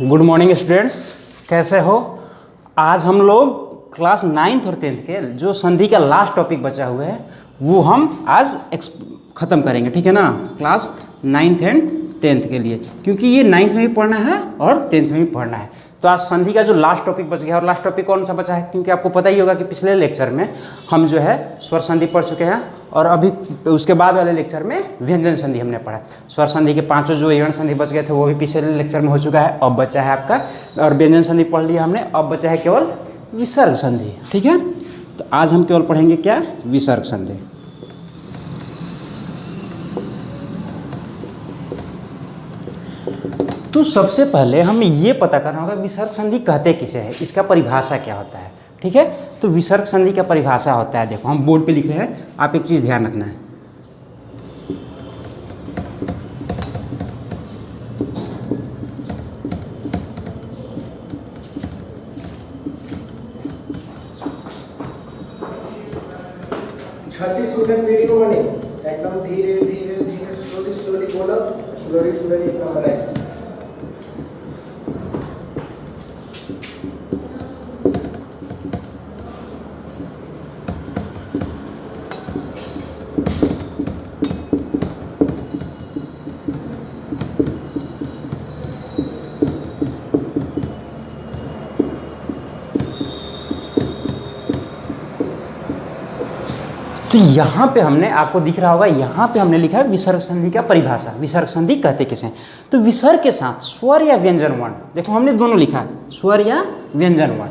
Good morning students, कैसे हो। आज हम लोग क्लास 9th और 10th के जो संधि का लास्ट टॉपिक बचा हुआ है वो हम आज ख़त्म करेंगे, ठीक है ना। क्लास 9th एंड 10th के लिए, क्योंकि ये 9th में भी पढ़ना है और 10th में भी पढ़ना है। तो आज संधि का जो लास्ट टॉपिक बच गया, और लास्ट टॉपिक कौन सा बचा है, क्योंकि आपको पता ही होगा कि पिछले लेक्चर में हम जो है स्वर संधि पढ़ चुके हैं और अभी उसके बाद वाले लेक्चर में व्यंजन संधि हमने पढ़ा। स्वर संधि के पांचों जो यण संधि बच गए थे वो भी पिछले लेक्चर में हो चुका है, अब बचा है आपका, और व्यंजन संधि पढ़ लिया हमने, अब बचा है केवल विसर्ग संधि, ठीक है। तो आज हम केवल पढ़ेंगे क्या, विसर्ग संधि। तो सबसे पहले हमें ये पता करना होगा विसर्ग संधि कहते किसे है, इसका परिभाषा क्या होता है, ठीक है। तो विसर्ग संधि का परिभाषा होता है, देखो हम बोर्ड पे लिख रहे हैं, आप एक चीज़ ध्यान रखना है। वीडियो बने एकदम धीरे धीरे धीरे स्लोली बोलो, स्लोली कम बनाए। तो यहाँ पे हमने, आपको दिख रहा होगा, यहाँ पे हमने लिखा है विसर्ग संधि का परिभाषा। विसर्ग संधि कहते किसे हैं, तो विसर्ग के साथ स्वर या व्यंजन वर्ण, देखो हमने दोनों लिखा है, स्वर या व्यंजन वर्ण।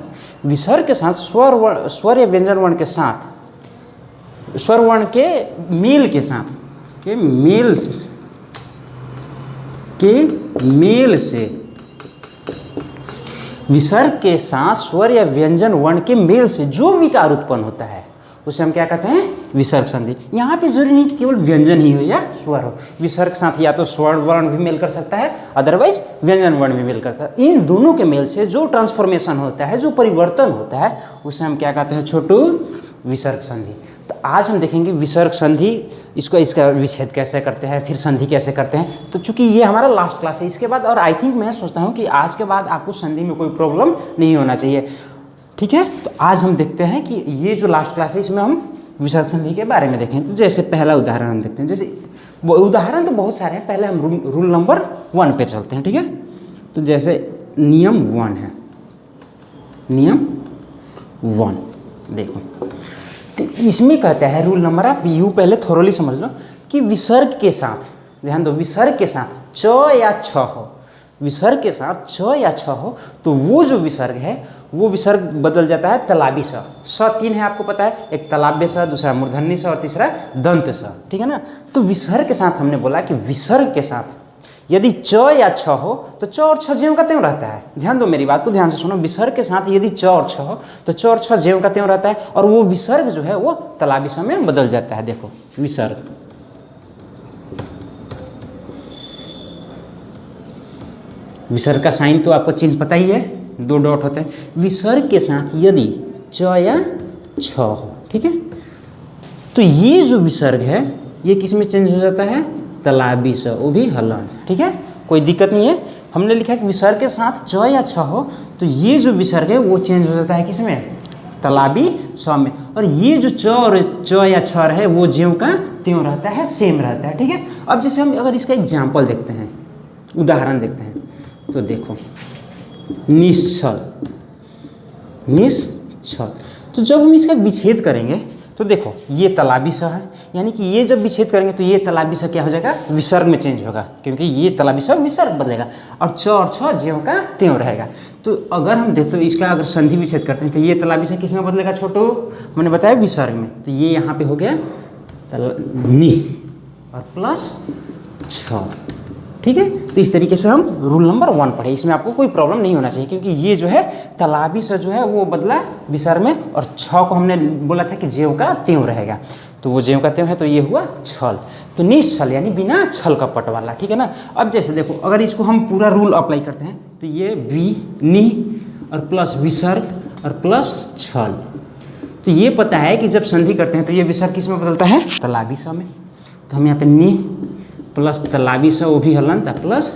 विसर्ग के साथ स्वर या व्यंजन वर्ण के साथ, स्वर वर्ण के मेल के साथ, के मेल से, विसर्ग के साथ स्वर या व्यंजन वर्ण के मेल से जो विकार उत्पन्न होता है उसे हम क्या कहते हैं, विसर्ग संधि। यहाँ पे जरूरी नहीं केवल व्यंजन ही हो या स्वर हो, विसर्ग के साथ या तो स्वर वर्ण भी मेल कर सकता है, अदरवाइज व्यंजन वर्ण भी मेल करता है। इन दोनों के मेल से जो ट्रांसफॉर्मेशन होता है, जो परिवर्तन होता है, उसे हम क्या कहते हैं, छोटू, विसर्ग संधि। तो आज हम देखेंगे विसर्ग संधि, इसका विच्छेद कैसे करते हैं, फिर संधि कैसे करते हैं। तो चूंकि ये हमारा लास्ट क्लास है, इसके बाद, और आई थिंक मैं सोचता हूँ कि आज के बाद आपको संधि में कोई प्रॉब्लम नहीं होना चाहिए, ठीक है। तो आज हम देखते हैं कि ये जो लास्ट क्लास है इसमें हम विसर्ग संधि के बारे में देखें। तो जैसे पहला उदाहरण हम देखते हैं, जैसे उदाहरण तो बहुत सारे हैं, पहले हम रूल नंबर 1 पे चलते हैं, ठीक है। तो जैसे नियम 1 है, नियम 1 देखो, तो इसमें कहता है रूल नंबर, आप यू पहले थोरोली समझ लो कि विसर्ग के साथ, ध्यान दो, विसर्ग के साथ च या छ हो, विसर्ग के साथ च या छ हो, तो वो जो विसर्ग है वो विसर्ग बदल जाता है तलाबी स। स 3 है, आपको पता है, एक तलाब्य स, दूसरा मूर्धन्य स और तीसरा दंत स, ठीक है ना। तो विसर्ग के साथ हमने बोला कि विसर्ग के साथ यदि च या छ हो तो च और छ ज्यों का त्यों रहता है। ध्यान दो, मेरी बात को ध्यान से सुनो। विसर्ग के साथ यदि च और छ हो तो च और छ ज्यों का त्यों रहता है, और वो विसर्ग जो है वो तलाबी स में बदल जाता है। देखो विसर्ग, विसर्ग का साइन तो आपको चिन्ह पता ही है, 2 डॉट होते हैं। विसर्ग के साथ यदि च या छ हो, ठीक है, तो ये जो विसर्ग है ये किस में चेंज हो जाता है, तलाबी स, वो भी हलन, ठीक है, कोई दिक्कत नहीं है। हमने लिखा है कि विसर्ग के साथ च या छ हो तो ये जो विसर्ग है वो चेंज हो जाता है किस में, तलाबी स में, और ये जो च और च या छ है वो ज्यों का त्यों रहता है, सेम रहता है, ठीक है। अब जैसे हम अगर इसका एग्जाम्पल देखते हैं, उदाहरण देखते हैं, तो देखो निश्चल, निश्चल, तो जब हम इसका विच्छेद करेंगे तो देखो ये तलाबी स है, यानी कि ये जब विच्छेद करेंगे तो ये तलाबी स क्या हो जाएगा, विसर्ग में चेंज होगा, क्योंकि ये तलाबी स विसर्ग बदलेगा, और च और छ ज्यों का त्यों रहेगा। तो अगर हम देखते तो इसका अगर संधि विच्छेद करते हैं तो ये तलाबी स किस में बदलेगा, छोटू, मैंने बताया विसर्ग में। तो ये यहाँ पे हो गया नी और प्लस छ, ठीक है। तो इस तरीके से हम रूल नंबर 1 पढ़े, इसमें आपको कोई प्रॉब्लम नहीं होना चाहिए, क्योंकि ये जो है तलाबी से जो है वो बदला विसर्ग में, और छ को हमने बोला था कि ज्यों का त्यों रहेगा, तो वो ज्यों का त्यों है, तो ये हुआ छल। तो निश्चल यानी बिना छल कपट वाला, ठीक है ना। अब जैसे देखो, अगर इसको हम पूरा रूल अप्लाई करते हैं तो ये नी और प्लस विसर्ग और प्लस छल, तो ये पता है कि जब संधि करते हैं तो ये विसर्ग किस में बदलता है, तलाबी स में। तो हम यहाँ पे नी प्लस तलाबी स वो भी हलन था प्लस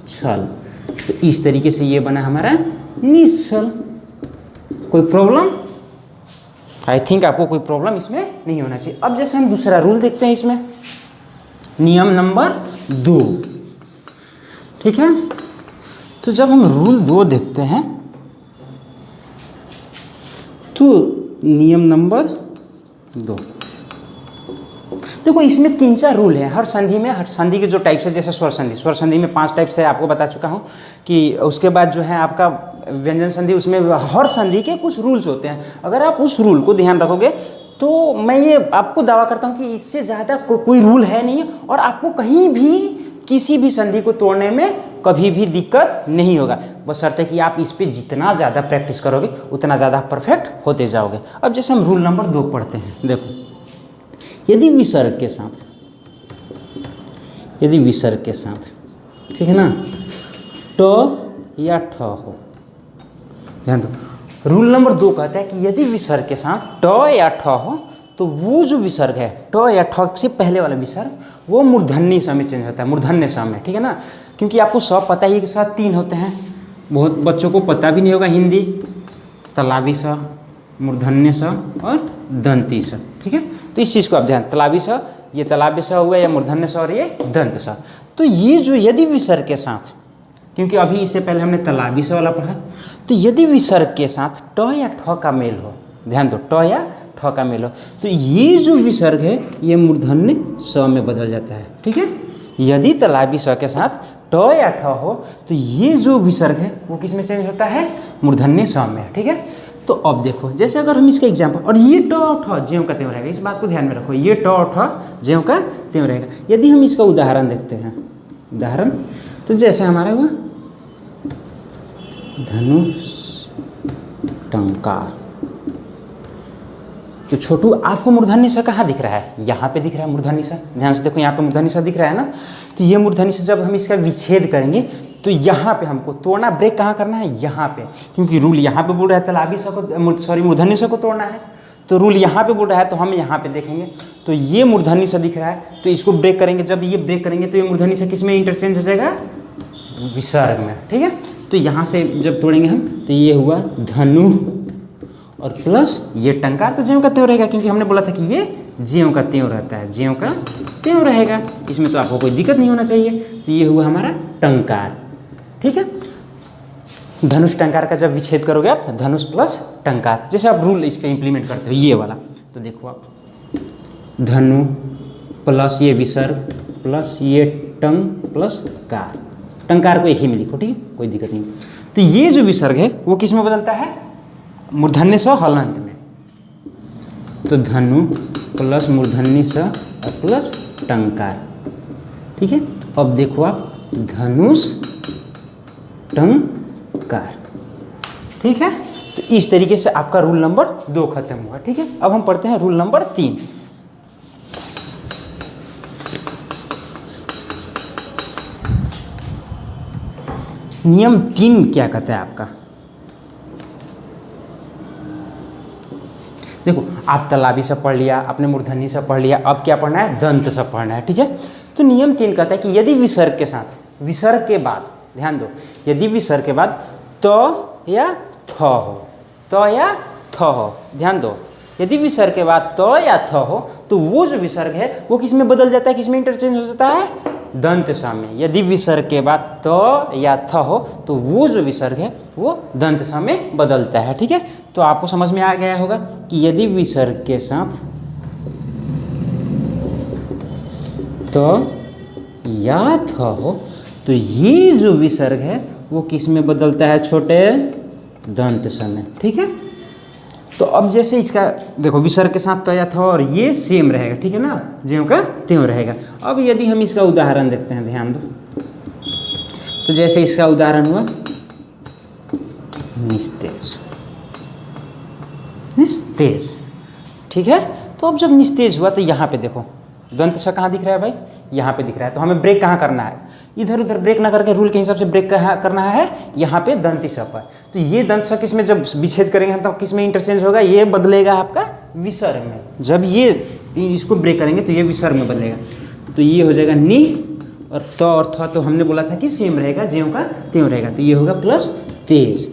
छल, तो इस तरीके से ये बना हमारा निश्चल। कोई प्रॉब्लम? आई थिंक आपको कोई प्रॉब्लम इसमें नहीं होना चाहिए। अब जैसे हम दूसरा रूल देखते हैं इसमें, नियम नंबर 2, ठीक है। तो जब हम रूल 2 देखते हैं तो नियम नंबर 2 देखो, इसमें 3-4 रूल हैं हर संधि में। हर संधि के जो टाइप्स है, जैसे स्वर संधि, स्वर संधि में 5 टाइप्स है, आपको बता चुका हूँ कि उसके बाद जो है आपका व्यंजन संधि, उसमें हर संधि के कुछ रूल्स होते हैं। अगर आप उस रूल को ध्यान रखोगे तो मैं ये आपको दावा करता हूँ कि इससे ज़्यादा कोई रूल है नहीं, और आपको कहीं भी किसी भी संधि को तोड़ने में कभी भी दिक्कत नहीं होगा, बशर्ते कि आप इस पे जितना ज़्यादा प्रैक्टिस करोगे उतना ज़्यादा परफेक्ट होते जाओगे। अब जैसे हम रूल नंबर 2 पढ़ते हैं, देखो, यदि विसर्ग के साथ, ठीक है ना, ट या ठ हो, ध्यान दो, रूल नंबर 2 कहता है कि यदि विसर्ग के साथ ट या ठ हो तो वो जो विसर्ग है, ट या ठ से पहले वाला विसर्ग, वो मूर्धन्य स में चेंज होता है, मूर्धन्य स में, ठीक है ना। क्योंकि आपको सब पता ही है कि साथ 3 होते हैं, बहुत बच्चों को पता भी नहीं होगा हिंदी, तलावी स, मूर्धन्य स और दंती स, ठीक है। तो इस चीज़ को आप ध्यान, तलावी स, ये तलाव्य स हुआ, या मूर्धन्य स और ये दंत स। तो ये जो यदि विसर्ग के साथ, क्योंकि अभी इससे पहले हमने तलावी स वाला पढ़ा, तो यदि विसर्ग के साथ ट या ठ का मेल हो, ध्यान दो, ट या ठ का मेल हो, तो ये जो विसर्ग है ये मूर्धन्य स में बदल जाता है, ठीक है। यदि तलावी स के साथ ट या ठ हो तो ये जो विसर्ग है वो किस में चेंज होता है, मूर्धन्य स में, ठीक है। तो अब देखो, जैसे अगर हम इसका एग्जाम्पल, और ये ट और ठ ज्यों का त्यों रहेगा, इस बात को ध्यान में रखो, ये ट और ठ ज्यों का त्यों रहेगा। यदि हम इसका उदाहरण देखते हैं, उदाहरण, तो जैसे हमारा हुआ धनुष टंकार, तो छोटू आपको मूर्धन्य स कहाँ दिख रहा है, यहाँ पे दिख रहा है मूर्धन्य स, ध्यान से देखो, यहाँ पे मूर्धन्य स दिख रहा है ना। तो ये मूर्धन्य स जब हम इसका विच्छेद करेंगे तो यहाँ पे हमको तोड़ना, ब्रेक कहाँ करना है, यहाँ पे, क्योंकि रूल यहाँ पे बोल रहा है तलावी स को, सॉरी, मूर्धन्य स को तोड़ना है, तो रूल यहाँ पे बोल रहा है, तो हम यहाँ पे देखेंगे तो ये मूर्धन्य स दिख रहा है, तो इसको ब्रेक करेंगे। जब ये ब्रेक करेंगे तो ये मूर्धन्य स किस में इंटरचेंज हो जाएगा, विसर्ग में, ठीक है। तो यहाँ से जब तोड़ेंगे हम तो ये हुआ धनु और प्लस ये टंकार, तो ज्यों का त्यों रहेगा, क्योंकि हमने बोला था कि ये ज्यों का त्यों रहता है, ज्यों का त्यों रहेगा, इसमें तो आपको कोई दिक्कत नहीं होना चाहिए। तो ये हुआ हमारा टंकार, ठीक है। धनुष टंकार का जब विच्छेद करोगे आप, धनुष प्लस टंकार, जैसे आप रूल इस पर इम्प्लीमेंट करते हो ये वाला, तो देखो आप, धनु प्लस ये विसर्ग प्लस ये टंग प्लस कार, टंकार को एक ही में लिखो, ठीक है, कोई दिक्कत नहीं। तो ये जो विसर्ग है वो किस में बदलता है, मूर्धन्य स हलंत में, तो धनु प्लस मूर्धन्य स और प्लस टंकार, ठीक है। अब देखो आप, धनुष टंकार, ठीक है। तो इस तरीके से आपका रूल नंबर 2 खत्म हुआ, ठीक है। अब हम पढ़ते हैं रूल नंबर 3। नियम 3 क्या कहता है आपका, देखो, आप तलावी से पढ़ लिया, आपने मूर्धन्य से पढ़ लिया, अब क्या पढ़ना है, दंत से पढ़ना है, ठीक है। तो नियम 3 कहता है कि यदि विसर्ग के साथ, विसर्ग के बाद, ध्यान दो, यदि विसर्ग के बाद त या थ हो, त या थ हो, ध्यान दो, यदि विसर्ग के बाद त या थ हो तो वो जो विसर्ग है वो किस में बदल जाता है, किस में इंटरचेंज हो जाता है, दंत स में। यदि विसर्ग के बाद त या थ हो तो वो जो विसर्ग है वो दंत स में बदलता है, ठीक है। तो आपको समझ में आ गया होगा कि यदि विसर्ग के साथ त या थ हो तो ये जो विसर्ग है वो किस में बदलता है, छोटे दंत स में, ठीक है। तो अब जैसे इसका देखो, विसर्ग के साथ त या थ और ये सेम रहेगा, ठीक है ना, ज्यों का त्यों रहेगा। अब यदि हम इसका उदाहरण देखते हैं, ध्यान दो, तो जैसे इसका उदाहरण हुआ निस्तेज, निस्तेज, ठीक है। तो अब जब निस्तेज हुआ तो यहाँ पे देखो, दंत स कहाँ दिख रहा है भाई, यहाँ पे दिख रहा है, तो हमें ब्रेक कहाँ करना है, इधर उधर ब्रेक ना करके रूल के हिसाब से ब्रेक कहाँ करना है, यहाँ पे दंती स पर। तो ये दंत स किस में जब विच्छेद करेंगे तब किस में इंटरचेंज होगा, ये बदलेगा आपका विसर्ग में। जब ये इसको ब्रेक करेंगे तो ये विसर्ग में बदलेगा, तो ये हो जाएगा नि और त और थ तो हमने बोला था कि सेम रहेगा, ज्यों का त्यों रहेगा, तो ये होगा प्लस तेज।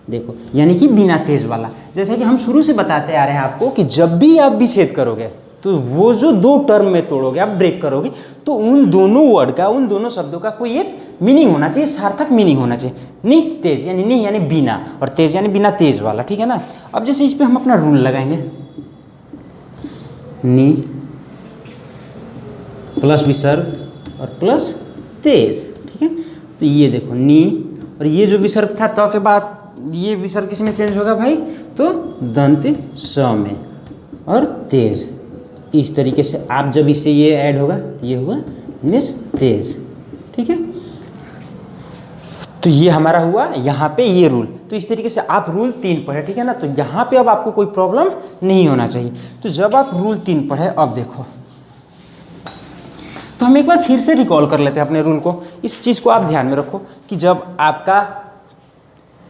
देखो यानी कि बिना तेज वाला। जैसे कि हम शुरू से बताते आ रहे हैं आपको कि जब भी आप विच्छेद करोगे तो वो जो दो टर्म में तोड़ोगे, आप ब्रेक करोगे, तो उन दोनों वर्ड का, उन दोनों शब्दों का कोई एक मीनिंग होना चाहिए, सार्थक मीनिंग होना चाहिए। नि तेज यानी नि यानी बिना, और तेज यानी बिना तेज वाला, ठीक है ना। अब जैसे इस पर हम अपना रूल लगाएंगे, नि प्लस विसर्ग और प्लस तेज, ठीक है। तो ये देखो नि, और ये जो विसर्ग था त के बाद ये विसर्ग किस में चेंज होगा भाई, तो दंत स में, और तेज। इस तरीके से आप जब इससे ये ऐड होगा, ये हुआ निस्तेज, ठीक है। तो ये हमारा हुआ यहाँ पे ये रूल। तो इस तरीके से आप रूल 3 पढ़े, ठीक है ना। तो यहाँ पे अब आपको कोई प्रॉब्लम नहीं होना चाहिए। तो जब आप रूल 3 पढ़े, अब देखो, तो हम एक बार फिर से रिकॉल कर लेते हैं अपने रूल को। इस चीज़ को आप ध्यान में रखो कि जब आपका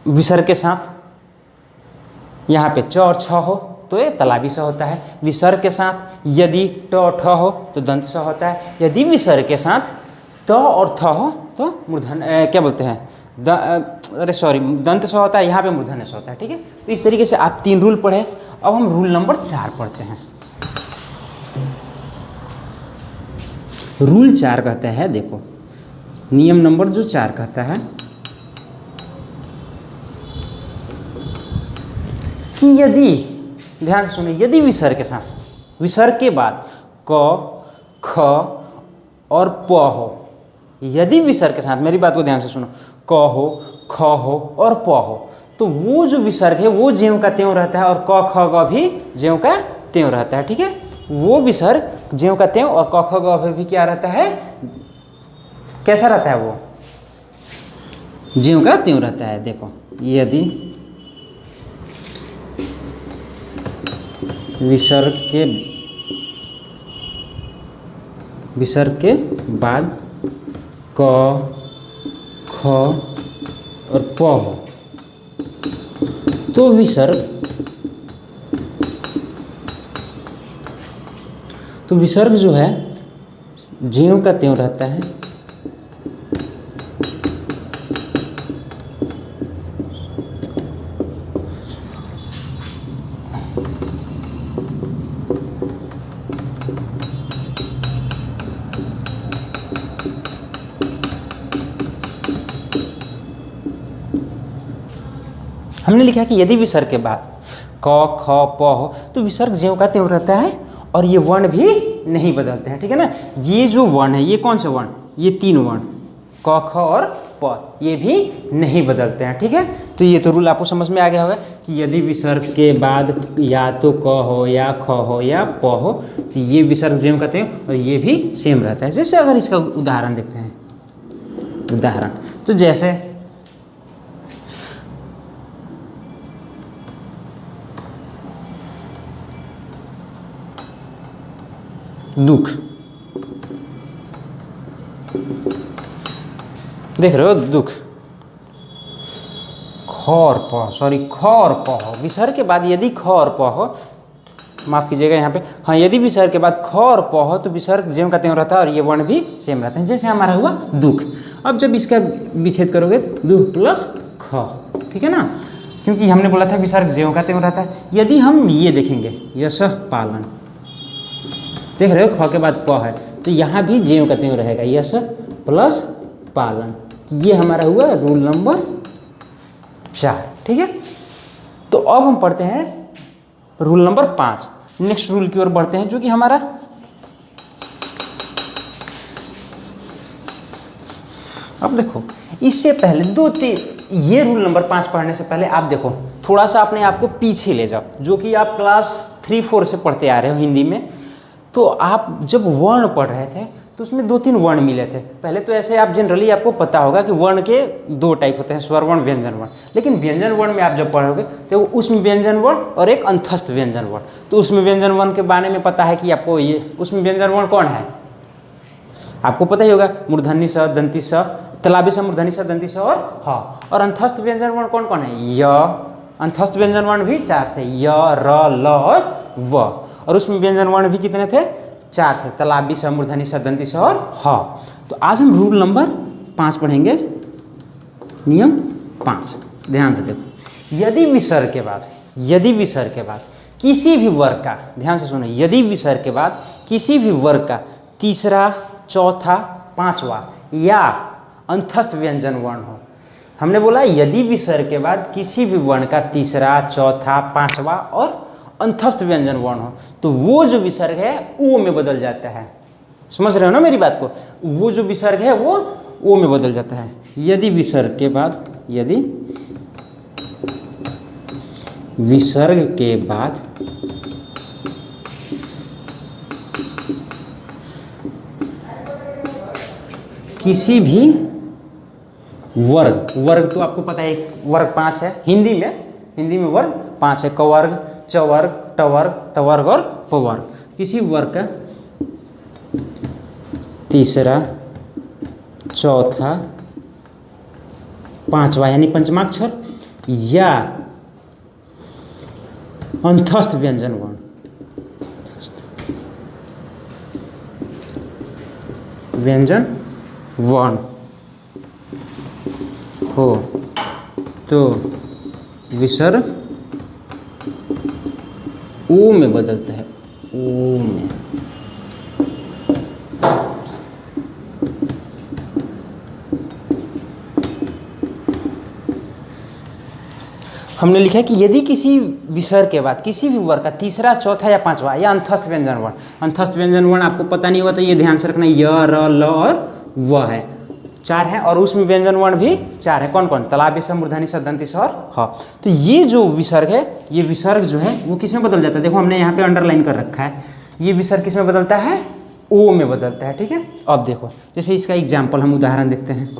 विसर्ग के साथ यहाँ पे च और छ हो तो ये तलाबी स होता है। विसर्ग के साथ यदि ट और ठ हो तो दंत स होता है। यदि विसर्ग के साथ त और थ हो तो मूर्धन्य क्या बोलते हैं, दंत स होता है, यहाँ पे मूर्धन्य स होता है, ठीक है। तो इस तरीके से आप 3 रूल पढ़े। अब हम रूल नंबर 4 पढ़ते हैं। रूल 4 कहता है, देखो नियम नंबर जो 4 कहता है कि यदि, ध्यान से सुनिए, यदि विसर्ग के साथ, विसर्ग के बाद क, ख और प हो, यदि विसर्ग के साथ, मेरी बात को ध्यान से सुनो, क हो, ख हो और प हो, तो वो जो विसर्ग है वो ज्यों का त्यों रहता है, और क ख ग भी ज्यों का त्यों रहता है, ठीक है। वो विसर्ग ज्यों का त्यों और क ख ग भी क्या रहता है, कैसा रहता है, वो ज्यों का त्यों रहता है। देखो यदि विसर्ग के बाद क, ख और प हो तो विसर्ग जो है ज्यों का त्यों रहता है। हमने लिखा कि यदि विसर्ग के बाद क, ख, प हो तो विसर्ग ज्यों का त्यों रहता है, और ये वर्ण भी नहीं बदलते हैं, ठीक है ना। ये जो वर्ण है, ये कौन से वर्ण, ये 3 वर्ण क, ख और प, ये भी नहीं बदलते हैं, ठीक है। तो ये तो रूल आपको समझ में आ गया होगा कि यदि विसर्ग के बाद या तो क हो या ख हो या प हो तो ये विसर्ग ज्यों का त्यों और ये भी सेम रहता है। जैसे अगर इसका उदाहरण देखते हैं, उदाहरण तो जैसे दुख, देख रहे हो, दुख, ख और प, सॉरी ख और प हो, विसर्ग के बाद यदि ख और प हो, माफ कीजिएगा यहाँ पे, हाँ, यदि विसर्ग के बाद ख और प हो तो विसर्ग ज्यों का त्यों रहता है और ये वर्ण भी सेम रहते हैं। जैसे हमारा हुआ दुख। अब जब इसका विच्छेद करोगे तो दुख प्लस ख, ठीक है ना, क्योंकि हमने बोला था विसर्ग ज्यों का त्यों रहता है। यदि हम ये देखेंगे यश पालन, देख रहे हो ख के बाद प है तो यहाँ भी ज्यों का त्यों रहेगा, यश प्लस पालन। ये हमारा हुआ रूल नंबर 4, ठीक है। तो अब हम पढ़ते हैं रूल नंबर 5। नेक्स्ट रूल की ओर बढ़ते हैं, जो कि हमारा अब देखो, इससे पहले ये रूल नंबर 5 पढ़ने से पहले आप देखो, थोड़ा सा अपने आप को पीछे ले जाओ, जो कि आप क्लास 3-4 से पढ़ते आ रहे हो हिंदी में। तो आप जब वर्ण पढ़ रहे थे तो उसमें 2-3 वर्ण मिले थे। पहले तो ऐसे आप जनरली आपको पता होगा कि वर्ण के 2 टाइप होते हैं, स्वर वर्ण, व्यंजन वर्ण। लेकिन व्यंजन वर्ण में आप जब पढ़ोगे तो उसमें व्यंजन वर्ण और एक अंतस्थ व्यंजन वर्ण। तो उसमें व्यंजन वर्ण के बारे में पता है कि आपको ये उसमें व्यंजन वर्ण कौन है, आपको पता ही होगा, मूर्धन्य स, दंती स, तलाबी स, मूर्धन्य स, दंती स और ह। और अंतस्थ व्यंजन वर्ण कौन कौन है, य। अंतस्थ व्यंजन वर्ण भी 4 थे, य, र, ल और व। और उसमें व्यंजन वर्ण भी कितने थे, 4 थे, तलाबी स, मूर्धन्य स, दंती स और ह। तो आज हम रूल नंबर 5 पढ़ेंगे। नियम 5, ध्यान से देखो। यदि विसर्ग के बाद किसी भी वर्ग का, ध्यान से सुनो, यदि विसर्ग के बाद किसी भी वर्ग का तीसरा, चौथा, पांचवा या अंतस्थ व्यंजन वर्ण हो। हमने बोला यदि विसर्ग के बाद किसी भी वर्ण का तीसरा, चौथा, पांचवा और अंतस्थ व्यंजन वर्ण हो तो वो जो विसर्ग है ओ में बदल जाता है। समझ रहे हो ना मेरी बात को? वो जो विसर्ग है वो ओ में बदल जाता है। यदि विसर्ग के बाद किसी भी वर्ग तो आपको पता है वर्ग 5 है। हिंदी में वर्ग 5 है। कवर्ग, चवर्ग, टवर्ग, तवर्ग और पवर्ग। किसी वर्ग का तीसरा, चौथा, पांचवा यानी पंचमाक्षर या अंतस्थ व्यंजन वर्ण हो तो विसर्ग ओ में बदलता है। ओ में हमने लिखा है कि यदि किसी विसर्ग के बाद किसी भी वर्ग का तीसरा, चौथा या पांचवा या अंतस्थ व्यंजन वर्ण आपको पता नहीं हुआ तो ये ध्यान से रखना, य, र, ल और व है, 4 है। और उसमें व्यंजन वर्ण भी 4 है। कौन कौन? तलाबी, मूर्धनी, सदंती और ह। तो ये जो विसर्ग है, ये विसर्ग जो है वो किस में बदल जाता है? देखो हमने यहाँ पे अंडरलाइन कर रखा है। ये विसर्ग किस में बदलता है? ओ में बदलता है। ठीक है, अब देखो जैसे इसका एग्जाम्पल हम उदाहरण देखते हैं।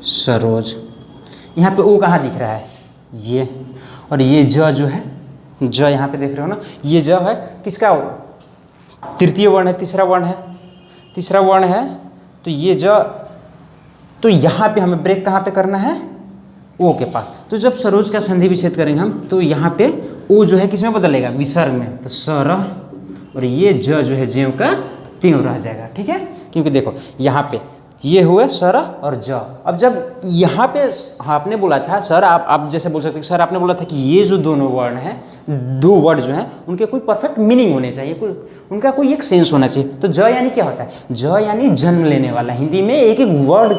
सरोज, यहाँ पे ओ कहाँ दिख रहा है? ये। और ये ज जो है, ज यहाँ पे देख रहे हो ना, ये ज है किसका? तृतीय वर्ण है, तीसरा वर्ण है। तो ये ज, तो यहाँ पे हमें ब्रेक कहाँ पे करना है? ओ के पास। तो जब सरोज का संधि विच्छेद करेंगे हम तो यहाँ पे ओ जो है किस में बदलेगा? विसर्ग में। तो सरह, और ये ज जो है ज्यों का त्यों रह जाएगा। ठीक है, क्योंकि देखो यहाँ पे ये हुए सर और ज। अब जब यहाँ पे आपने बोला था सर, आप जैसे बोल सकते हैं सर आपने बोला था कि ये जो दोनों वर्ण हैं, दो वर्ड जो हैं उनके कोई परफेक्ट मीनिंग होने चाहिए, उनका कोई एक सेंस होना चाहिए। तो ज यानी क्या होता है? ज यानी जन्म लेने वाला। हिंदी में एक एक वर्ण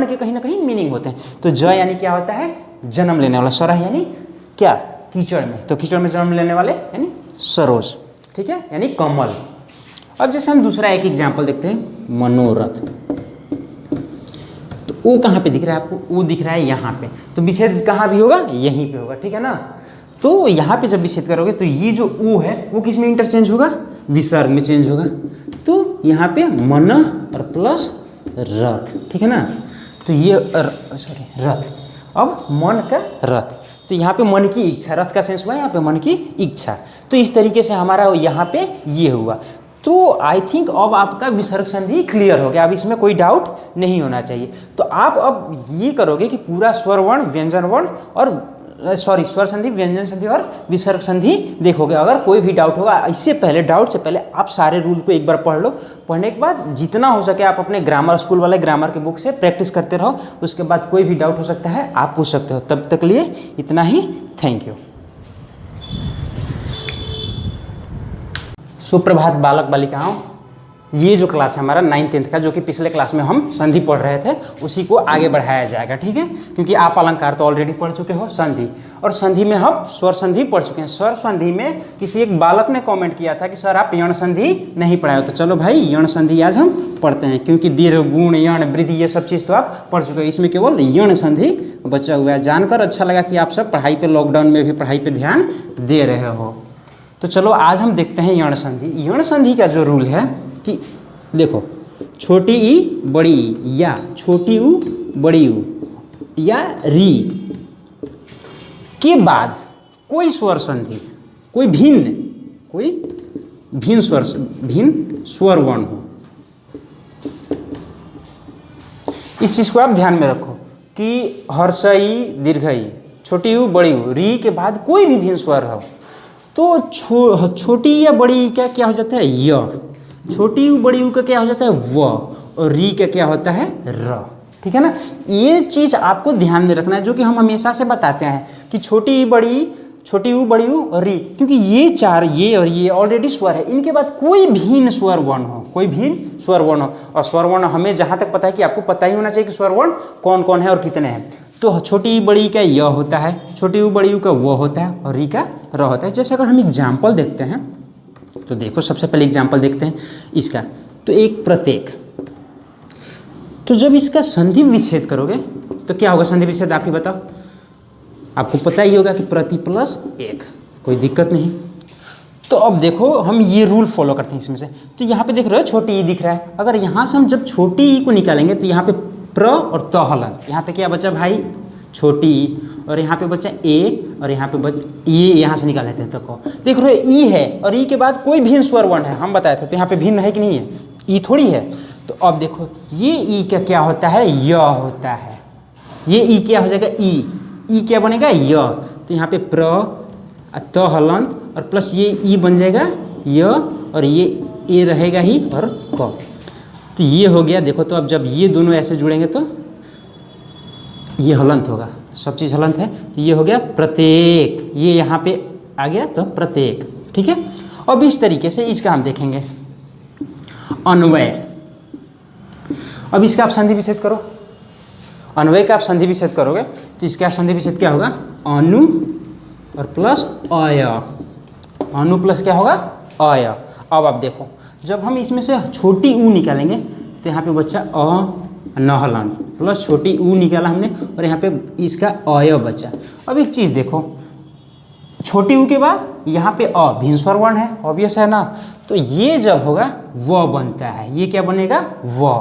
के कहीं ना कहीं मीनिंग होते हैं। तो ज यानी क्या होता है? जन्म लेने वाला। सरह यानी क्या? कीचड़ में। तो कीचड़ में जन्म लेने वाले यानी सरोज। ठीक है, यानी कमल। अब जैसे हम दूसरा एक एग्जाम्पल देखते हैं, मनोरथ। तो ओ कहाँ पे दिख रहा है आपको? ओ दिख रहा है यहाँ पे। तो विच्छेद कहाँ भी होगा? यहीं पे होगा। ठीक है ना? तो यहाँ पे जब विच्छेद करोगे तो ये जो ओ है वो किस में इंटरचेंज होगा? विसर्ग में चेंज होगा। तो यहाँ पे मन और प्लस रथ। ठीक है ना? तो ये रथ। अब मन का रथ, तो यहाँ पे मन की इच्छा, रथ का सेंस हुआ यहाँ पे मन की इच्छा। तो इस तरीके से हमारा यहाँ पे ये हुआ। तो आई थिंक अब आपका विसर्ग संधि क्लियर हो गया। अब इसमें कोई डाउट नहीं होना चाहिए। तो आप अब ये करोगे कि पूरा स्वर वर्ण, व्यंजन वर्ण और स्वर संधि, व्यंजन संधि और विसर्ग संधि देखोगे। अगर कोई भी डाउट होगा, इससे पहले डाउट से पहले आप सारे रूल को एक बार पढ़ लो। पढ़ने के बाद जितना हो सके आप अपने ग्रामर, स्कूल वाले ग्रामर के बुक से प्रैक्टिस करते रहो। उसके बाद कोई भी डाउट हो सकता है आप पूछ सकते हो। तब तक लिए इतना ही। Thank you. सुप्रभात बालक बालिकाओं। ये जो क्लास है हमारा 9th 10th का, जो कि पिछले क्लास में हम संधि पढ़ रहे थे, उसी को आगे बढ़ाया जाएगा। ठीक है, क्योंकि आप अलंकार तो ऑलरेडी पढ़ चुके हो, संधि, और संधि में हम स्वर संधि पढ़ चुके हैं। स्वर संधि में किसी एक बालक ने कमेंट किया था कि सर आप यण संधि नहीं पढ़ाए हो। तो चलो भाई यण संधि आज हम पढ़ते हैं, क्योंकि दीर्घ, गुण, यण, वृद्धि ये सब चीज़ तो आप पढ़ चुके हो। इसमें केवल यण संधि बचा हुआ है। जानकर अच्छा लगा कि आप सब पढ़ाई पर, लॉकडाउन में भी पढ़ाई पर ध्यान दे रहे हो। तो चलो आज हम देखते हैं यण संधि। यण संधि का जो रूल है कि देखो, छोटी ई बड़ी ई, या छोटी ऊ बड़ी ऊ, या री के बाद कोई स्वर संधि, कोई भिन्न स्वर वर्ण हो। इस चीज़ को आप ध्यान में रखो कि हर्षई, दीर्घई, छोटी ऊ बड़ी ऊ, री के बाद कोई भी भिन्न स्वर हो, तो छोटी या बड़ी क्या क्या हो जाता है य, छोटी यू बड़ी यू का क्या हो जाता है व, और री का क्या होता है र। ठीक है ना, ये चीज़ आपको ध्यान में रखना है, जो कि हम हमेशा से बताते हैं कि छोटी यू बड़ी यू और री, क्योंकि ये चार, ये और ये ऑलरेडी स्वर है, इनके बाद कोई भिन्न स्वर वर्ण हो, कोई भिन्न स्वर वर्ण हो, और स्वर वर्ण हमें जहाँ तक पता है कि आपको पता ही होना चाहिए कि स्वर वर्ण कौन कौन है और कितने हैं। तो छोटी बड़ी का य होता है, छोटी यू बड़ी यू का वो होता है, और री का र होता है। जैसे अगर हम एग्जाम्पल देखते हैं तो देखो, सबसे पहले एग्जाम्पल देखते हैं इसका। तो एक प्रत्येक, तो जब इसका संधि विच्छेद करोगे तो क्या होगा, संधि विच्छेद आप ही बताओ, आपको पता ही होगा कि प्रति प्लस एक, कोई दिक्कत नहीं। तो अब देखो हम ये रूल फॉलो करते हैं इसमें से। तो यहाँ पे देख रहे हो छोटी ई दिख रहा है, अगर यहाँ से हम जब छोटी ई को निकालेंगे तो यहाँ पे प्र और त हलंत, यहाँ पे क्या बचा भाई छोटी ई, और यहाँ पे बचा ए, और यहाँ पे ये यहाँ से निकाल लेते हैं। तो देख रहे हो ई है, और ई के बाद कोई भिन्न स्वर वर्ण है, हम बताए थे, तो यहाँ पे भिन्न है कि नहीं है, ई थोड़ी है। तो अब देखो ये ई का क्या होता है य होता है, ये ई क्या हो जाएगा ई क्या बनेगा य। तो यहाँ पे प्र त हलंत और प्लस ये ई बन जाएगा य, और ये ए रहेगा ही और क। तो ये हो गया। देखो तो अब जब ये दोनों ऐसे जुड़ेंगे तो ये हलंत होगा, सब चीज़ हलंत है। तो ये हो गया प्रत्येक, ये यहाँ पे आ गया तो प्रत्येक। ठीक है, अब इस तरीके से इसका हम देखेंगे अन्वय। अब इसका आप संधि विच्छेद करो, अन्वय का आप संधि विच्छेद करोगे तो इसका संधि विच्छेद क्या होगा, अनु और प्लस अय, अनु प्लस क्या होगा अय। अब आप देखो जब हम इसमें से छोटी ऊ निकालेंगे तो यहाँ पे बच्चा न हलंत प्लस छोटी ऊ निकाला हमने, और यहाँ पे इसका अय बचा। अब एक चीज़ देखो, छोटी ऊ के बाद यहाँ पे अ भिन्न स्वर वर्ण है, ऑब्वियस है ना। तो ये जब होगा व बनता है, ये क्या बनेगा व,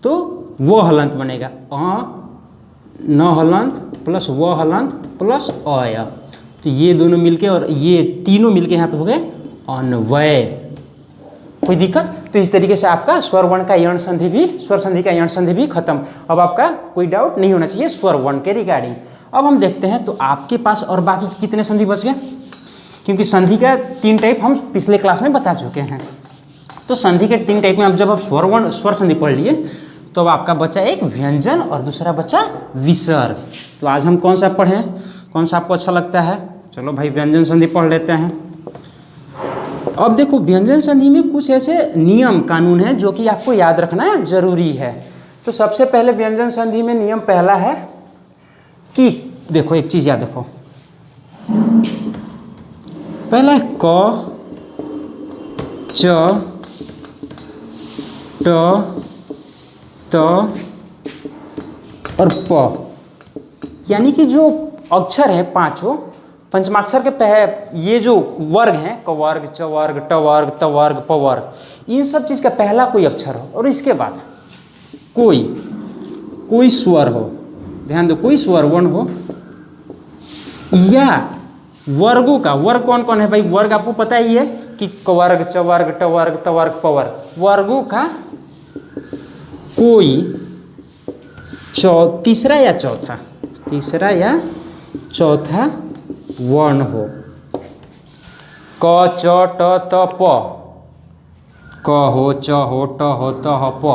तो वो हलंत बनेगा, न हलंत प्लस व हलंत प्लस अय। तो ये दोनों मिलके और ये तीनों मिलके यहाँ पे हो गए अन्वय। कोई दिक्कत? तो इस तरीके से आपका स्वर वर्ण का यण संधि भी, स्वर संधि का यण संधि भी खत्म। अब आपका कोई डाउट नहीं होना चाहिए स्वर वर्ण के रिगार्डिंग। अब हम देखते हैं तो आपके पास और बाकी कितने संधि बच गए, क्योंकि संधि का 3 टाइप हम पिछले क्लास में बता चुके हैं। तो संधि के 3 टाइप में अब जब आप स्वर संधि पढ़ लिए तो अब आपका बचा एक व्यंजन और दूसरा बचा विसर्ग। तो आज हम कौन सा पढ़ें, कौन सा आपको अच्छा लगता है? चलो भाई व्यंजन संधि पढ़ लेते हैं। अब देखो व्यंजन संधि में कुछ ऐसे नियम कानून हैं जो कि आपको याद रखना जरूरी है। तो सबसे पहले व्यंजन संधि में नियम पहला है कि देखो एक चीज़ याद रखो, पहला है क च ट त और प, यानी कि जो अक्षर है पांचों पंचमाक्षर के ये जो वर्ग हैं क वर्ग च वर्ग ट वर्ग त वर्ग प वर्ग, इन सब चीज़ का पहला कोई अक्षर हो और इसके बाद कोई स्वर हो, ध्यान दो कोई स्वर वर्ण हो, या वर्गों का, वर्ग कौन कौन है भाई, वर्ग आपको पता ही है कि क वर्ग च वर्ग ट वर्ग त वर्ग प वर्ग, वर्गों का कोई तीसरा या चौथा वर्ण हो, क च ट त प, क हो च हो ट हो त हो प,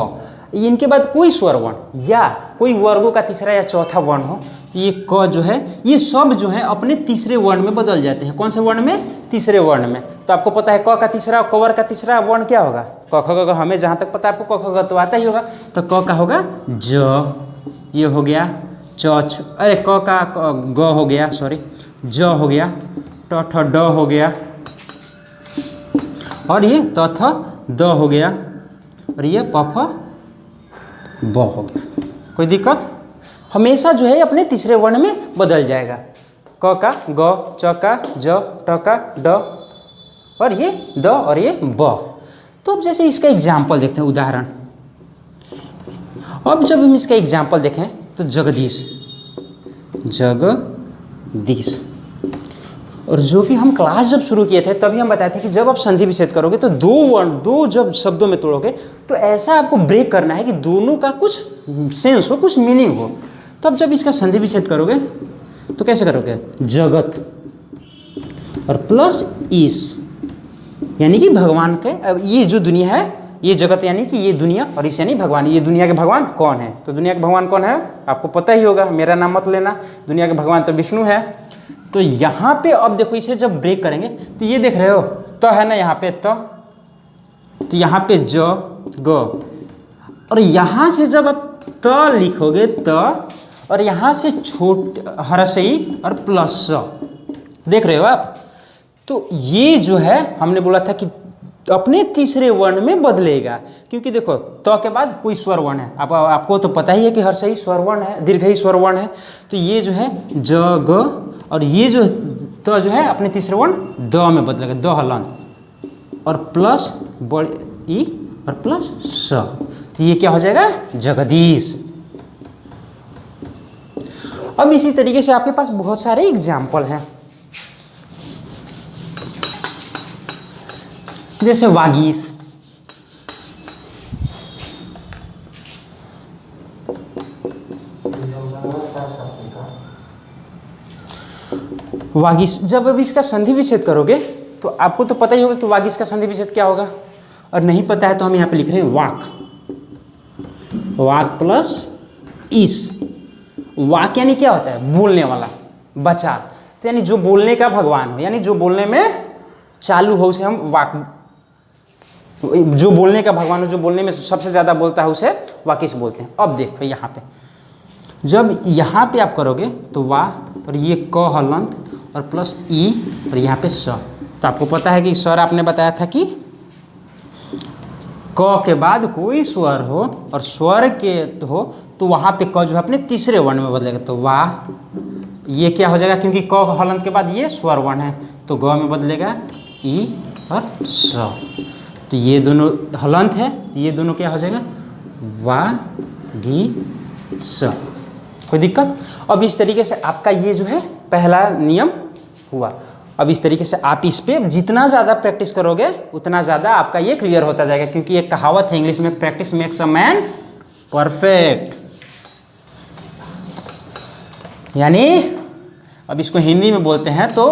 इनके बाद कोई स्वर वर्ण या कोई वर्गों का तीसरा या चौथा वर्ण हो। ये क जो है ये सब जो है अपने तीसरे वर्ण में बदल जाते हैं। कौन से वर्ण में? तीसरे वर्ण में। तो आपको पता है क का तीसरा, क वर्ग का तीसरा वर्ण क्या होगा? क ख ग, हमें जहाँ तक पता है आपको क ख ग तो आता ही होगा। तो क का होगा ज, ये हो गया च, अरे क का ग हो गया, सॉरी ज हो गया, ट ठ ड हो गया, और ये त थ द हो गया, और ये प फ ब हो गया। कोई दिक्कत? हमेशा जो है अपने तीसरे वर्ण में बदल जाएगा। क का ग, च का ज, ट का ड, और ये द और ये ब। तो अब जैसे इसका एग्जाम्पल देखते हैं, उदाहरण। अब जब हम इसका एग्जाम्पल देखें तो जगदीश, और जो कि हम क्लास जब शुरू किए थे तभी हम बताए थे कि जब आप संधि विच्छेद करोगे तो दो जब शब्दों में तोड़ोगे तो ऐसा आपको ब्रेक करना है कि दोनों का कुछ सेंस हो, कुछ मीनिंग हो। तो अब जब इसका संधि विच्छेद करोगे तो कैसे करोगे? जगत, और प्लस ईश, यानी कि भगवान के, अब ये जो दुनिया है, ये जगत यानी कि ये दुनिया, और ईश यानी भगवान। ये दुनिया के भगवान कौन है? तो दुनिया के भगवान कौन है आपको पता ही होगा, मेरा नाम मत लेना। दुनिया के भगवान तो विष्णु है। तो यहाँ पे अब देखो, इसे जब ब्रेक करेंगे तो ये देख रहे हो तो है ना, यहाँ पे तो यहाँ पे ज ग, और यहाँ से जब आप त लिखोगे त, और यहाँ से छोट हरसई और प्लस स, देख रहे हो आप। तो ये जो है हमने बोला था कि अपने तीसरे वर्ण में बदलेगा, क्योंकि देखो त के बाद कोई स्वर वर्ण है, आपको तो पता ही है कि हर्षई स्वर वर्ण है, दीर्घई स्वर वर्ण है। तो ये जो है ज ग, और ये जो त जो है अपने तीसरे वर्ण द में बदलेगा, द हलंत, और प्लस बड़े ई और प्लस स। तो ये क्या हो जाएगा? जगदीश। अब इसी तरीके से आपके पास बहुत सारे एग्जाम्पल हैं, जैसे वागीश, वागीश। जब अब इसका संधि विच्छेद करोगे तो आपको तो पता ही होगा कि वागीश का संधि विच्छेद क्या होगा, और नहीं पता है तो हम यहाँ पे लिख रहे हैं वाक, वाक प्लस ईश। वाक यानी क्या होता है? बोलने वाला, बचा। तो यानी जो बोलने का भगवान हो, यानी जो बोलने में चालू हो, उसे हम वाक, जो बोलने का भगवान हो, जो बोलने में सबसे ज़्यादा बोलता है, उसे वाकिश बोलते हैं। अब देखो यहाँ पे, जब यहाँ पे आप करोगे तो वाह, और ये क हलंत और प्लस ई, और यहाँ पे स। तो आपको पता है कि स्वर आपने बताया था कि क के बाद कोई स्वर हो और स्वर के हो तो वहाँ पे क जो है अपने तीसरे वर्ण में बदलेगा। तो वाह, ये क्या हो जाएगा? क्योंकि क हलंत के बाद ये स्वर वर्ण है, तो ग में बदलेगा ई और स। तो ये दोनों हलंत है, ये दोनों क्या हो जाएगा? वा गी स। कोई दिक्कत? अब इस तरीके से आपका ये जो है पहला नियम हुआ। अब इस तरीके से आप इस पे जितना ज़्यादा प्रैक्टिस करोगे उतना ज़्यादा आपका ये क्लियर होता जाएगा, क्योंकि एक कहावत है इंग्लिश में, practice makes a man perfect. यानी अब इसको हिंदी में बोलते हैं तो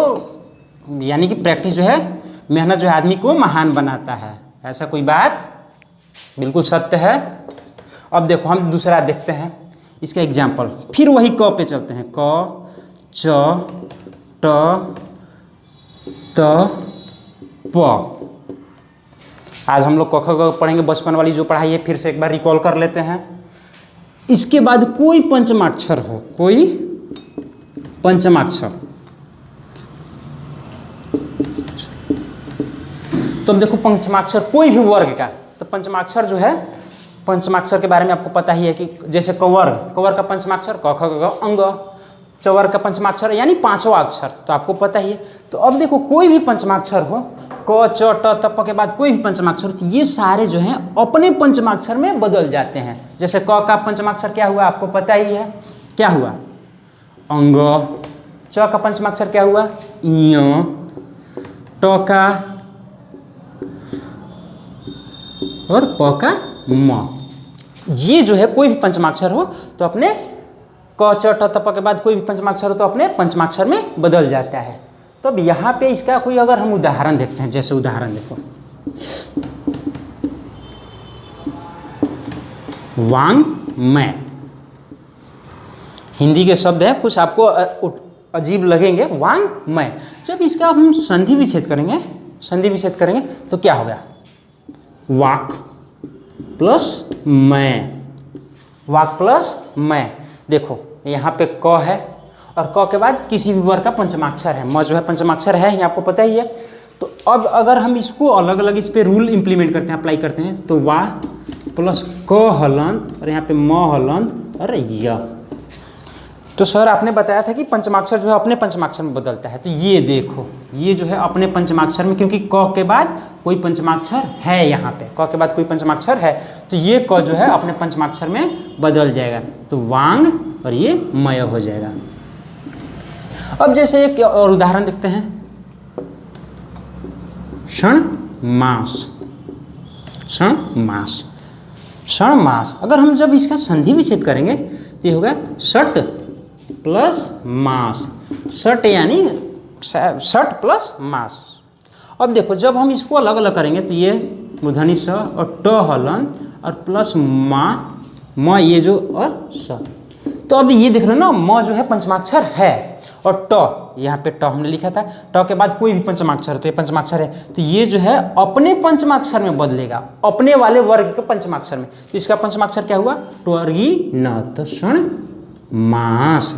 यानी कि प्रैक्टिस जो है, मेहनत जो है आदमी को महान बनाता है। ऐसा कोई बात बिल्कुल सत्य है। अब देखो हम दूसरा देखते हैं इसका एग्जाम्पल, फिर वही क पे चलते हैं। क च ट त प। आज हम लोग क ख ग पढ़ेंगे, बचपन वाली जो पढ़ाई है फिर से एक बार रिकॉल कर लेते हैं। इसके बाद कोई पंचमाक्षर हो, कोई पंचमाक्षर, तो अब देखो पंचमाक्षर कोई भी वर्ग का, तो पंचमाक्षर जो है, पंचमाक्षर के बारे में आपको पता ही है कि जैसे कवर्ग, कवर्ग का पंचमाक्षर क ख ग घ अंग, चवर्ग का पंचमाक्षर यानी पांचवा अक्षर, तो आपको पता ही है। तो अब देखो कोई भी पंचमाक्षर हो, क च ट त प के बाद कोई भी पंचमाक्षर, तो ये सारे जो हैं अपने पंचमाक्षर में बदल जाते हैं। जैसे क का पंचमाक्षर क्या हुआ आपको पता ही है, क्या हुआ? अंग। च का पंचमाक्षर क्या हुआ? य। ट का और प का म। ये जो है कोई भी पंचमाक्षर हो तो अपने क च ट त प के बाद कोई भी पंचमाक्षर हो तो अपने पंचमाक्षर में बदल जाता है। तो अब यहाँ पे इसका कोई अगर हम उदाहरण देखते हैं, जैसे उदाहरण देखो, वांग मैं, हिंदी के शब्द हैं, कुछ आपको अजीब लगेंगे, वांग मैं। जब इसका हम संधि विच्छेद करेंगे, संधि विच्छेद करेंगे तो क्या होगा? वाक प्लस मैं, वाक प्लस मैं। देखो यहाँ पे क है और क के बाद किसी भी वर्ग का पंचमाक्षर है, म जो है पंचमाक्षर है, ये आपको पता ही है। तो अब अगर हम इसको अलग अलग इस पे रूल इंप्लीमेंट करते हैं, अप्लाई करते हैं, तो वाह प्लस क हलंत और यहाँ पे म हलंत और य। तो सर आपने बताया था कि पंचमाक्षर जो है अपने पंचमाक्षर में बदलता है, तो ये देखो ये जो है अपने पंचमाक्षर में, क्योंकि क के बाद कोई पंचमाक्षर है, यहाँ पे क के बाद कोई पंचमाक्षर है, तो ये क जो है अपने पंचमाक्षर में बदल जाएगा, तो वांग और ये मय हो जाएगा। अब जैसे एक और उदाहरण देखते हैं, क्षण मास, क्षण मास, क्षण मास। अगर हम जब इसका संधि विच्छेद करेंगे तो ये होगा षट प्लस मास। षट यानी शट प्लस मास। अब देखो जब हम इसको अलग अलग करेंगे तो ये मूर्धनी स और ट हलंत और प्लस म ये जो और स। तो अब ये देख रहे हो ना, म जो है पंचमाक्षर है और ट यहाँ पे ट हमने लिखा था, ट के बाद कोई भी पंचमाक्षर तो ये पंचमाक्षर है, तो ये जो है अपने पंचमाक्षर में बदलेगा, अपने वाले वर्ग के पंचमाक्षर में। तो इसका पंचमाक्षर क्या हुआ? ट्वर्गी न तो क्षण मास।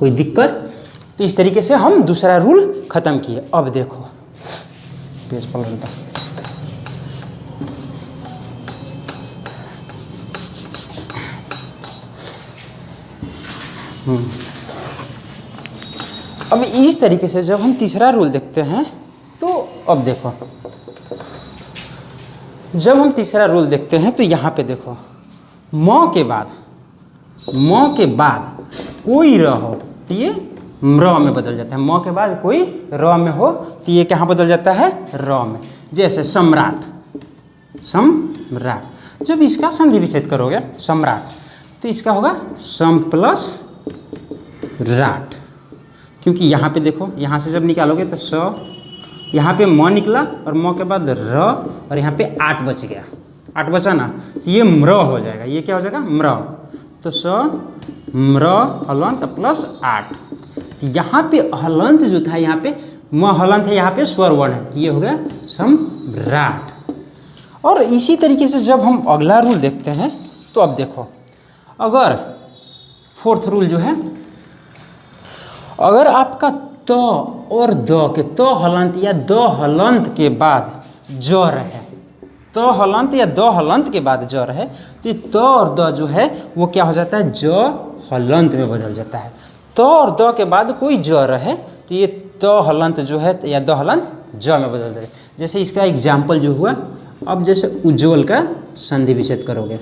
कोई दिक्कत? तो इस तरीके से हम दूसरा रूल खत्म किए। अब देखो पेज पलटता, अब इस तरीके से जब हम तीसरा रूल देखते हैं तो अब देखो, जब हम तीसरा रूल देखते हैं तो यहाँ पे देखो म के बाद कोई र हो तो ये र में बदल जाता है। म के बाद कोई र में हो तो ये कहाँ बदल जाता है? र में। जैसे सम्राट, सम्राट। जब इसका संधि विच्छेद करोगे सम्राट तो इसका होगा सम प्लस राट, क्योंकि यहाँ पे देखो, यहाँ से जब निकालोगे तो स, यहाँ पे म निकला और म के बाद र और यहाँ पे 8 बच गया, 8 बचा ना, तो ये म्र हो जाएगा। ये क्या हो जाएगा? म्र। तो स म्र हलंत प्लस 8। यहाँ पे हलंत जो था, यहाँ पे म हलंत है, यहाँ पे स्वर वर्ण है, ये हो गया सम्राट। और इसी तरीके से जब हम अगला रूल देखते हैं तो अब देखो, अगर फोर्थ रूल जो है, अगर आपका त और द के त हलंत या द हलंत के बाद ज रहे, त हलंत या द हलंत के बाद ज रहे, तो ये त और द जो है वो क्या हो जाता है? ज हलंत में बदल जाता है। त और द के बाद कोई ज रहे तो ये त हलंत जो है या द हलंत ज में बदल जाता है। जैसे इसका एग्जाम्पल जो हुआ, अब जैसे उज्ज्वल का संधि विच्छेद करोगे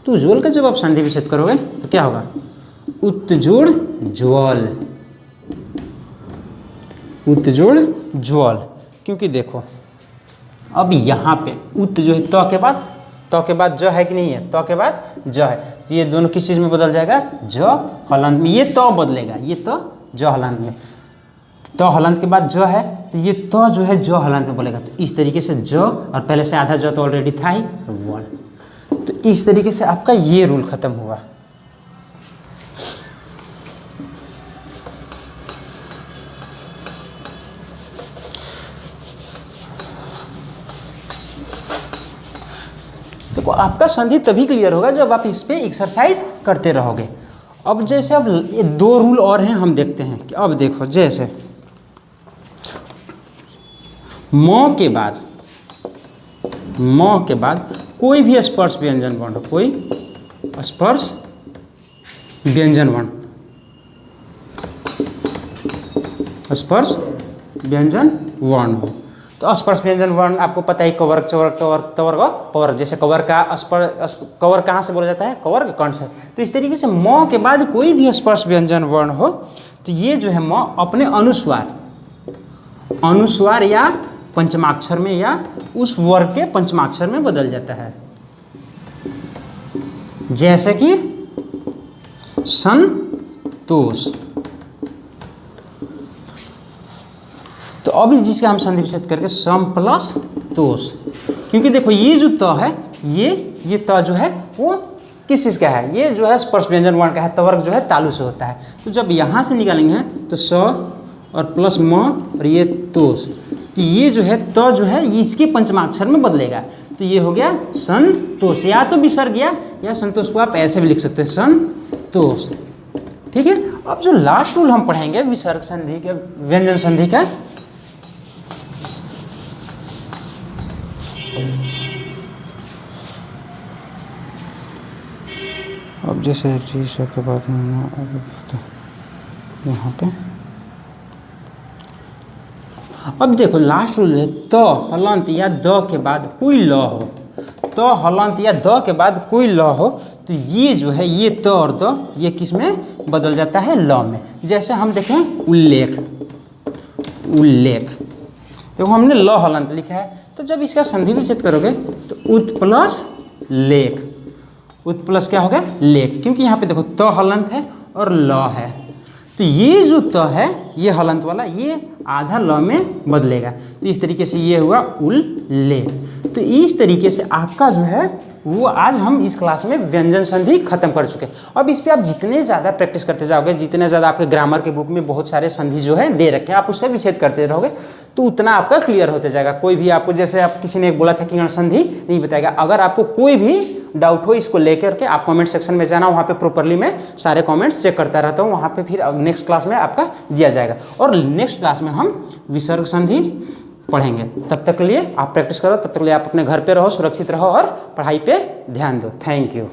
तो उज्ज्वल का जब आप संधि विच्छेद करोगे तो क्या होगा? उत्जोड़ ज्वल, उत्जोड़ ज्वल। क्योंकि देखो अब यहाँ पे उत जो है त के बाद ज है कि नहीं है? त के बाद ज है, तो ये दोनों किस चीज़ में बदल जाएगा? ज हलंत में। ये त बदलेगा, ये त ज हलंत में, त हलंत के बाद ज है तो ये त जो है ज हलंत में बोलेगा। तो इस तरीके से ज, और पहले से आधा ज तो ऑलरेडी था ही, वन। तो इस तरीके से आपका ये रूल खत्म हुआ। देखो आपका संधि तभी क्लियर होगा जब आप इस पे एक्सरसाइज करते रहोगे। अब जैसे अब ये 2 रूल और हैं, हम देखते हैं कि अब देखो जैसे म के बाद कोई भी स्पर्श व्यंजन वर्ण हो, कोई स्पर्श व्यंजन वर्ण, स्पर्श व्यंजन वर्ण हो, तो स्पर्श व्यंजन वर्ण आपको पता है, कवर्ग, चवर्ग, तवर्ग और पवर्ग। जैसे कवर्ग का कवर्ग कहाँ से बोला जाता है? कवर्ग कंठ से। तो इस तरीके से म के बाद कोई भी स्पर्श व्यंजन वर्ण हो तो ये जो है म अपने अनुस्वार या पंचमाक्षर में या उस वर्ग के पंचमाक्षर में बदल जाता है। जैसे कि संतोष। तो अब जिसका हम संधि विच्छेद करके सम प्लस तोष, क्योंकि देखो ये जो त है, ये त जो है वो किस चीज़ का है? ये जो है स्पर्श व्यंजन वर्ण का है। तवर्ग जो है तालु से होता है। तो जब यहाँ से निकालेंगे तो स और प्लस म और ये तोष, तो ये जो है त जो है इसके पंचमाक्षर में बदलेगा। तो ये हो गया संतोष, या तो विसर्ग या संतोष को आप ऐसे भी लिख सकते हैं, संतोष। ठीक है। अब जो लास्ट रूल हम पढ़ेंगे विसर्ग संधि का, व्यंजन संधि का, अब जैसे के बाद यहाँ पे अब देखो लास्ट रूल है, त हलंत या द के बाद कोई ल हो, त हलंत या द के बाद कोई ल हो, तो ये जो है ये त और द ये किस में बदल जाता है? ल में। जैसे हम देखें उल्लेख, देखो हमने ल हलंत लिखा है, तो जब इसका संधि विच्छेद करोगे तो उत प्लस लेख, उत प्लस क्या होगा? लेख, क्योंकि यहाँ पे देखो त हलंत है और ल है, तो ये जो त है ये हलंत वाला, ये आधा ल में बदलेगा। तो इस तरीके से ये हुआ उल ले। तो इस तरीके से आपका जो है वो आज हम इस क्लास में व्यंजन संधि खत्म कर चुके हैं। अब इस पे आप जितने ज़्यादा प्रैक्टिस करते जाओगे, जितने ज़्यादा आपके ग्रामर के बुक में बहुत सारे संधि जो है दे रखे हैं, आप उसका विच्छेद करते रहोगे तो उतना आपका क्लियर होते जाएगा। कोई भी आपको, जैसे आप किसी ने बोला था कि गण संधि नहीं बताएगा, अगर आपको कोई भी डाउट हो इसको लेकर के आप कमेंट सेक्शन में जाना, वहाँ पे प्रॉपरली मैं सारे कमेंट्स चेक करता रहता हूँ, वहाँ पे फिर नेक्स्ट क्लास में आपका दिया जाएगा। और नेक्स्ट क्लास में हम विसर्ग संधि पढ़ेंगे। तब तक के लिए आप प्रैक्टिस करो, तब तक के लिए आप अपने घर पे रहो, सुरक्षित रहो और पढ़ाई पे ध्यान दो। Thank you.